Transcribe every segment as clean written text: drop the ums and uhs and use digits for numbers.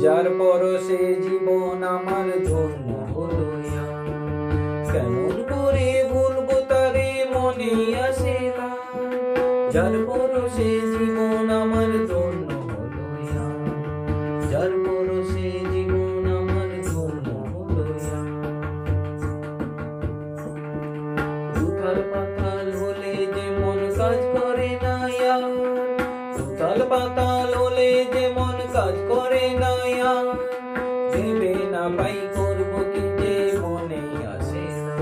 যার পরশে জীবন আমার ধন্য হলো। কেমন করে ভুলবো তারে, মনে আসে না। যার পরশে জীবন আমার ধন্য হলো। যার পরশে জীবন আমার ধন্য হলো। উথাল পাতাল হলে যে মন কাজ করে না। উথাল পাতাল হলে যে মন কাজ করে না। ভেবে না পাই করবো কি যে মনে আসে না।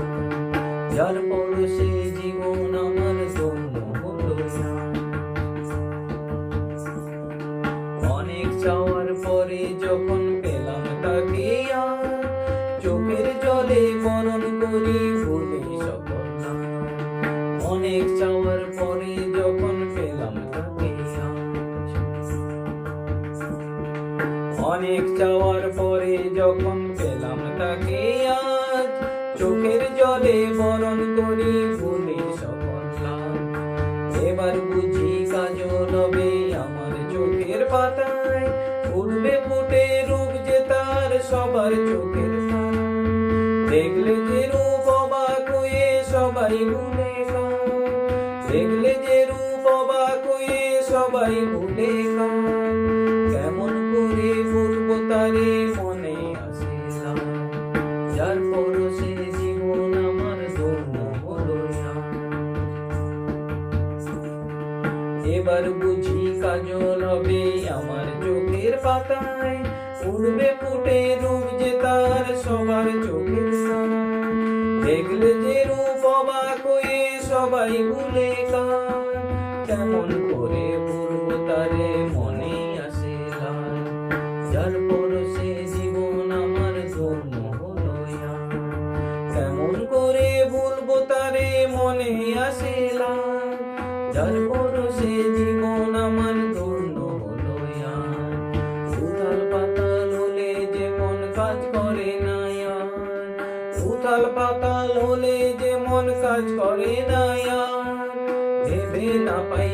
যার পরশে জীবন আমার ধন্য হলো। অনেক চাওয়ার পরে যখন পেলাম তাকে, চোখের জলে বরণ করি ভুলে সকল না। অনেক চাওয়ার পরে যখন পেলাম তাকে, অনেক চাওয়ার পরে যখন পেলাম তাকে, আজ চোখের জলে বরণ করি ভুলে সকল লাভ। এবার বুঝি কাজল হবে আমার চোখের পাতায়, উঠবে ফুটে রূপ যে তার সবার চোখের তারা। দেখলে যে রূপ অবাক হয়ে সবাই ভুলে যায়, দেখলে যে রূপ অবাক হয়ে সবাই ভুলে যায়। কেমন করে ভুলবো তারে, মনে আসে না। যার পরশে জীবন আমার ধন্য হলো। এবার বুঝি কাজল হবে আমার চোখের পাতায়, উঠবে ফুটে রূপ যে তার সবার চোখের তারা। দেখলে যে রূপ অবাক হয়ে সবাই ভুলে যায়। কেমন করে ভুলবো তারে, মনে আসে না। যার পরশে জীবন আমার ধন্য হলো। কেমন করে ভুলবো তারে, মনে আসে না। যার পরশে জীবন আমার ধন্য হলো। উথাল পাতাল হলে যে মন কাজ করে না। উথাল পাতাল হলে যে মন কাজ করে না। ভেবে না পাই